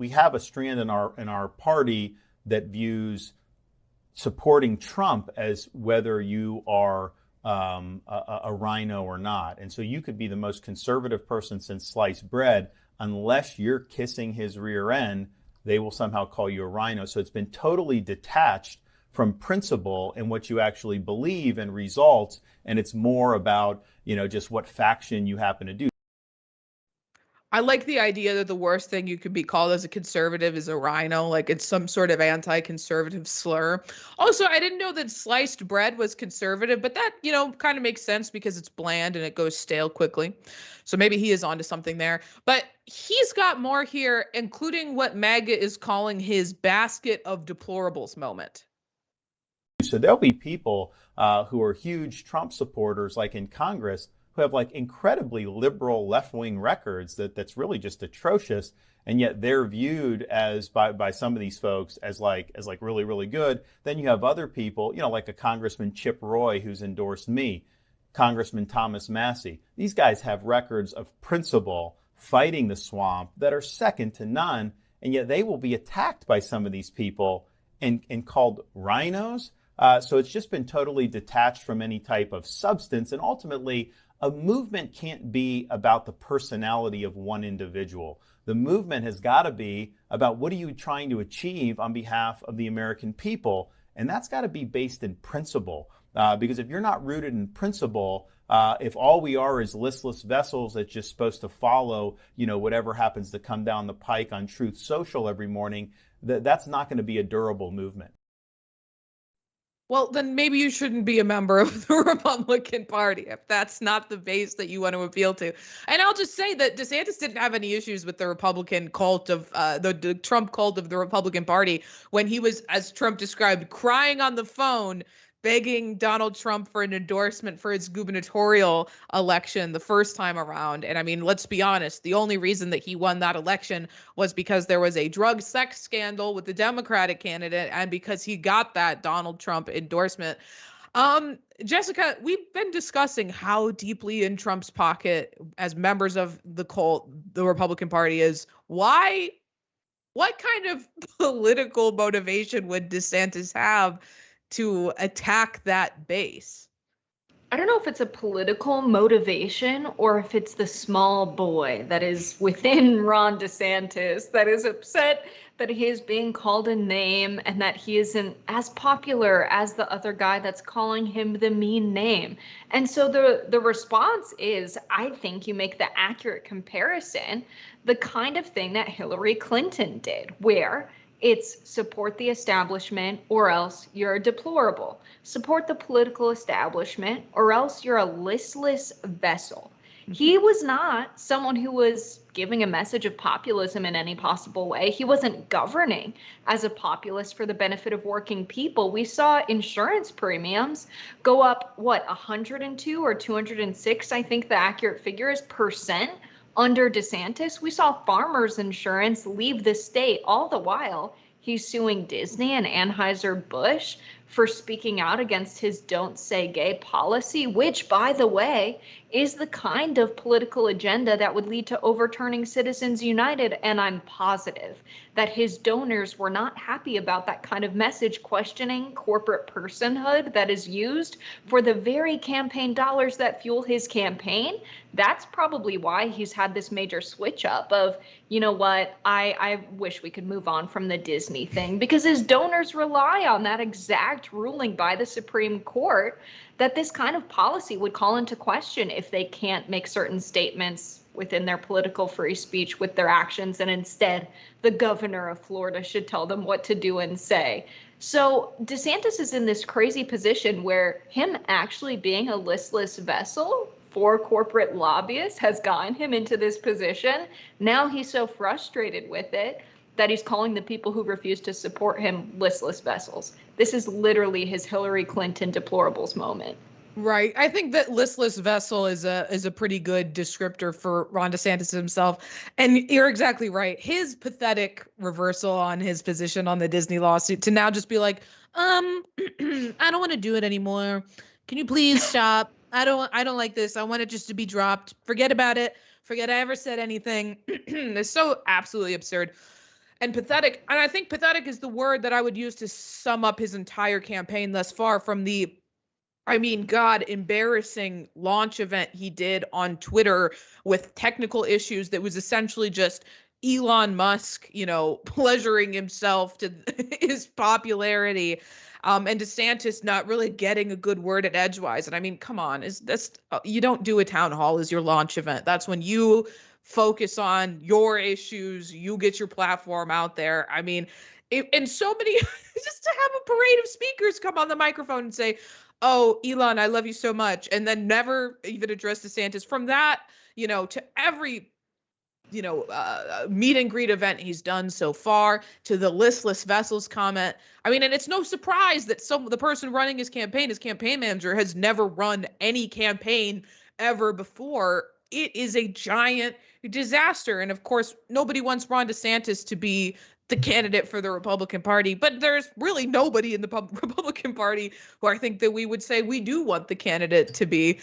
We have a strand in our party that views supporting Trump as whether you are a RINO or not. And so you could be the most conservative person since sliced bread. Unless you're kissing his rear end, they will somehow call you a RINO. So it's been totally detached from principle and what you actually believe and results. And it's more about, just what faction you happen to do. I like the idea that the worst thing you could be called as a conservative is a RINO, like it's some sort of anti-conservative slur. Also, I didn't know that sliced bread was conservative, but that, kind of makes sense because it's bland and it goes stale quickly. So maybe he is onto something there. But he's got more here, including what MAGA is calling his basket of deplorables moment. So there'll be people who are huge Trump supporters, like in Congress, who have like incredibly liberal left-wing records that's really just atrocious, and yet they're viewed as by some of these folks as like really, really good. Then you have other people, like a Congressman Chip Roy, who's endorsed me, Congressman Thomas Massey. These guys have records of principle fighting the swamp that are second to none, and yet they will be attacked by some of these people and called RINOs. So it's just been totally detached from any type of substance, and ultimately a movement can't be about the personality of one individual. The movement has got to be about what are you trying to achieve on behalf of the American people, and that's got to be based in principle. Because if you're not rooted in principle, if all we are is listless vessels that's just supposed to follow, whatever happens to come down the pike on Truth Social every morning, that's not going to be a durable movement. Well, then maybe you shouldn't be a member of the Republican Party if that's not the base that you want to appeal to. And I'll just say that DeSantis didn't have any issues with the Republican cult of the Trump cult of the Republican Party when he was, as Trump described, crying on the phone, begging Donald Trump for an endorsement for his gubernatorial election the first time around. And I mean, let's be honest, the only reason that he won that election was because there was a drug sex scandal with the Democratic candidate and because he got that Donald Trump endorsement. Jessica, we've been discussing how deeply in Trump's pocket as members of the cult, the Republican Party is. What kind of political motivation would DeSantis have to attack that base? I don't know if it's a political motivation or if it's the small boy that is within Ron DeSantis that is upset that he is being called a name and that he isn't as popular as the other guy that's calling him the mean name. And so the response is, I think you make the accurate comparison, the kind of thing that Hillary Clinton did, where it's support the establishment or else you're a deplorable. Support the political establishment or else you're a listless vessel. He was not someone who was giving a message of populism in any possible way. He wasn't governing as a populist for the benefit of working people. We saw insurance premiums go up, 102 or 206, I think the accurate figure is, percent under DeSantis. We saw farmers insurance leave the state, all the while he's suing Disney and Anheuser-Busch for speaking out against his don't say gay policy, which, by the way, is the kind of political agenda that would lead to overturning Citizens United. And I'm positive that his donors were not happy about that kind of message, questioning corporate personhood that is used for the very campaign dollars that fuel his campaign. That's probably why he's had this major switch up of, you know what, I wish we could move on from the Disney thing, because his donors rely on that exact ruling by the Supreme Court that this kind of policy would call into question if they can't make certain statements within their political free speech with their actions, and instead the governor of Florida should tell them what to do and say. So DeSantis is in this crazy position where him actually being a listless vessel for corporate lobbyists has gotten him into this position. Now he's so frustrated with it that he's calling the people who refuse to support him listless vessels. This is literally his Hillary Clinton deplorables moment. Right. I think that listless vessel is a pretty good descriptor for Ron DeSantis himself. And you're exactly right. His pathetic reversal on his position on the Disney lawsuit to now just be like, I don't want to do it anymore. Can you please stop? I don't like this. I want it just to be dropped. Forget about it. Forget I ever said anything. It's so absolutely absurd. and pathetic. And I think pathetic is the word that I would use to sum up his entire campaign thus far, from the, I mean, God, embarrassing launch event he did on Twitter with technical issues that was essentially just Elon Musk, pleasuring himself to his popularity, and DeSantis not really getting a good word at edgewise. And I mean, come on, you don't do a town hall as your launch event. That's when you focus on your issues, you get your platform out there. I mean, and so many, just to have a parade of speakers come on the microphone and say, oh, Elon, I love you so much, and then never even address DeSantis. From that, to every meet and greet event he's done so far, to the listless vessels comment. I mean, and it's no surprise that the person running his campaign manager, has never run any campaign ever before. It is a giant disaster. And of course, nobody wants Ron DeSantis to be the candidate for the Republican Party, but there's really nobody in the Republican Party who I think that we would say we do want the candidate to be.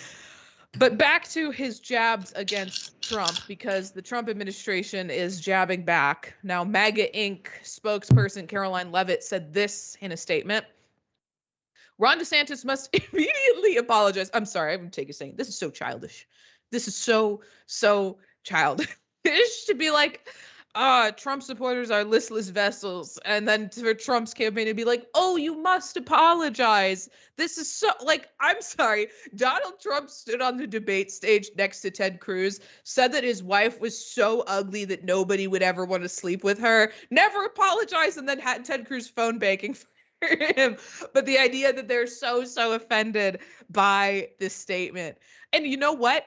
But back to his jabs against Trump, because the Trump administration is jabbing back. Now, MAGA Inc. spokesperson Caroline Leavitt said this in a statement: Ron DeSantis must immediately apologize. I'm sorry, I'm going to take a second. This is so childish. This is so childish to be like, Trump supporters are listless vessels, and then for Trump's campaign to be like, oh, you must apologize. This is so, like, I'm sorry. Donald Trump stood on the debate stage next to Ted Cruz, said that his wife was so ugly that nobody would ever want to sleep with her, never apologized, and then had Ted Cruz phone banking for him. But the idea that they're so offended by this statement. And you know what?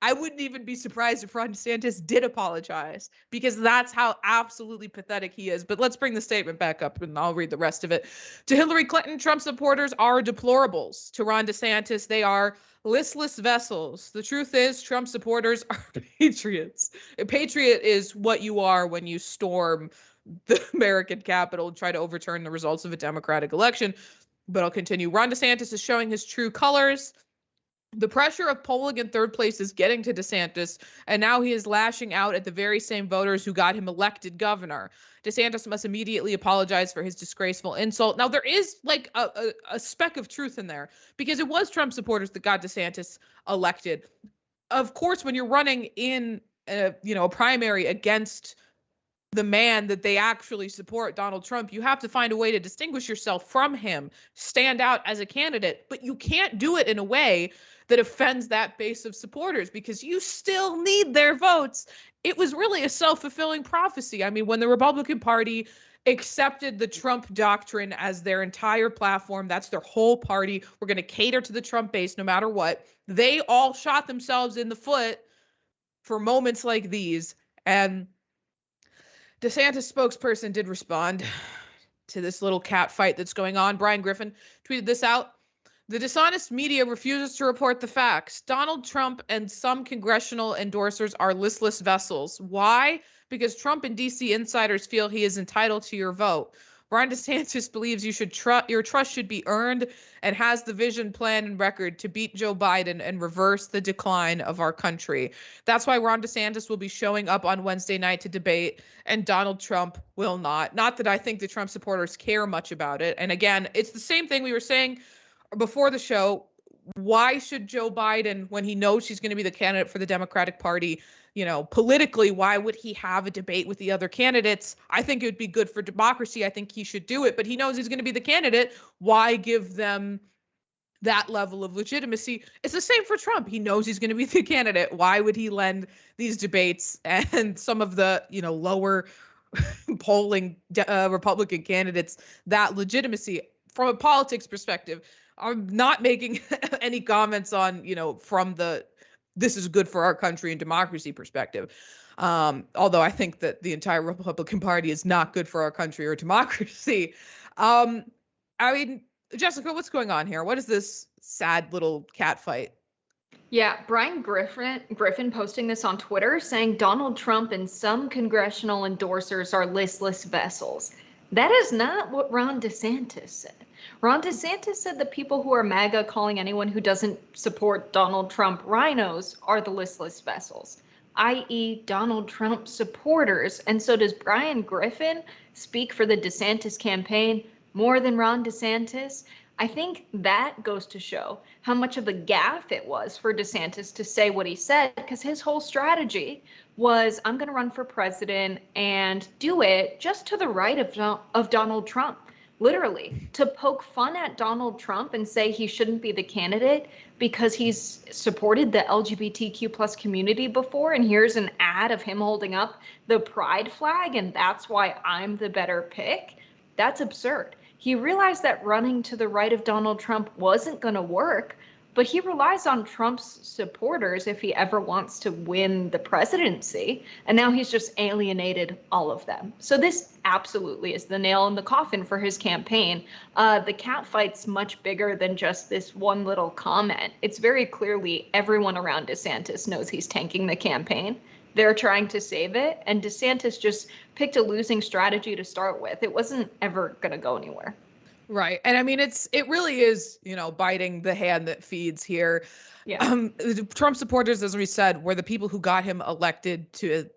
I wouldn't even be surprised if Ron DeSantis did apologize, because that's how absolutely pathetic he is. But let's bring the statement back up and I'll read the rest of it. To Hillary Clinton, Trump supporters are deplorables. To Ron DeSantis, they are listless vessels. The truth is, Trump supporters are patriots. A patriot is what you are when you storm the American Capitol and try to overturn the results of a Democratic election. But I'll continue. Ron DeSantis is showing his true colors. The pressure of polling in third place is getting to DeSantis, and now he is lashing out at the very same voters who got him elected governor. DeSantis must immediately apologize for his disgraceful insult. Now, there is like a speck of truth in there, because it was Trump supporters that got DeSantis elected. Of course, when you're running in a primary against the man that they actually support, Donald Trump, you have to find a way to distinguish yourself from him, stand out as a candidate, but you can't do it in a way that offends that base of supporters, because you still need their votes. It was really a self-fulfilling prophecy. I mean, when the Republican Party accepted the Trump doctrine as their entire platform, that's their whole party, we're going to cater to the Trump base no matter what, they all shot themselves in the foot for moments like these. And DeSantis spokesperson did respond to this little cat fight that's going on. Brian Griffin tweeted this out. The dishonest media refuses to report the facts. Donald Trump and some congressional endorsers are listless vessels. Why? Because Trump and DC insiders feel he is entitled to your vote. Ron DeSantis believes your trust should be earned and has the vision, plan, and record to beat Joe Biden and reverse the decline of our country. That's why Ron DeSantis will be showing up on Wednesday night to debate, and Donald Trump will not. Not that I think the Trump supporters care much about it. And again, it's the same thing we were saying before the show. Why should Joe Biden, when he knows he's going to be the candidate for the Democratic Party, politically, why would he have a debate with the other candidates? I think it would be good for democracy. I think he should do it, but he knows he's going to be the candidate. Why give them that level of legitimacy? It's the same for Trump. He knows he's going to be the candidate. Why would he lend these debates and some of the, lower polling Republican candidates that legitimacy? From a politics perspective, I'm not making any comments on, from the this is good for our country and democracy perspective. Although I think that the entire Republican Party is not good for our country or democracy. I mean, Jessica, what's going on here? What is this sad little cat fight? Yeah, Brian Griffin posting this on Twitter saying Donald Trump and some congressional endorsers are listless vessels. That is not what Ron DeSantis said. Ron DeSantis said the people who are MAGA calling anyone who doesn't support Donald Trump RINOs are the listless vessels. i.e. Donald Trump supporters. And so does Brian Griffin speak for the DeSantis campaign more than Ron DeSantis? I think that goes to show how much of a gaffe it was for DeSantis to say what he said, because his whole strategy was, I'm going to run for president and do it just to the right of Donald Trump. Literally, to poke fun at Donald Trump and say he shouldn't be the candidate because he's supported the LGBTQ plus community before, and here's an ad of him holding up the pride flag, and that's why I'm the better pick. That's absurd. He realized that running to the right of Donald Trump wasn't going to work, but he relies on Trump's supporters if he ever wants to win the presidency. And now he's just alienated all of them. So this absolutely is the nail in the coffin for his campaign. The catfight's much bigger than just this one little comment. It's very clearly everyone around DeSantis knows he's tanking the campaign. They're trying to save it. And DeSantis just picked a losing strategy to start with. It wasn't ever going to go anywhere. Right. And I mean, it really is, biting the hand that feeds here. Yeah. The Trump supporters, as we said, were the people who got him elected to,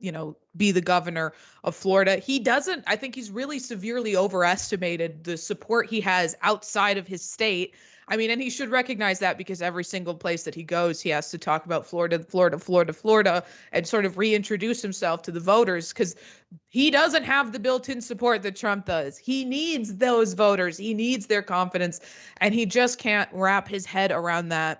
be the governor of Florida. I think he's really severely overestimated the support he has outside of his state. I mean, and he should recognize that, because every single place that he goes, he has to talk about Florida, Florida, Florida, Florida, and sort of reintroduce himself to the voters, because he doesn't have the built-in support that Trump does. He needs those voters. He needs their confidence, and he just can't wrap his head around that.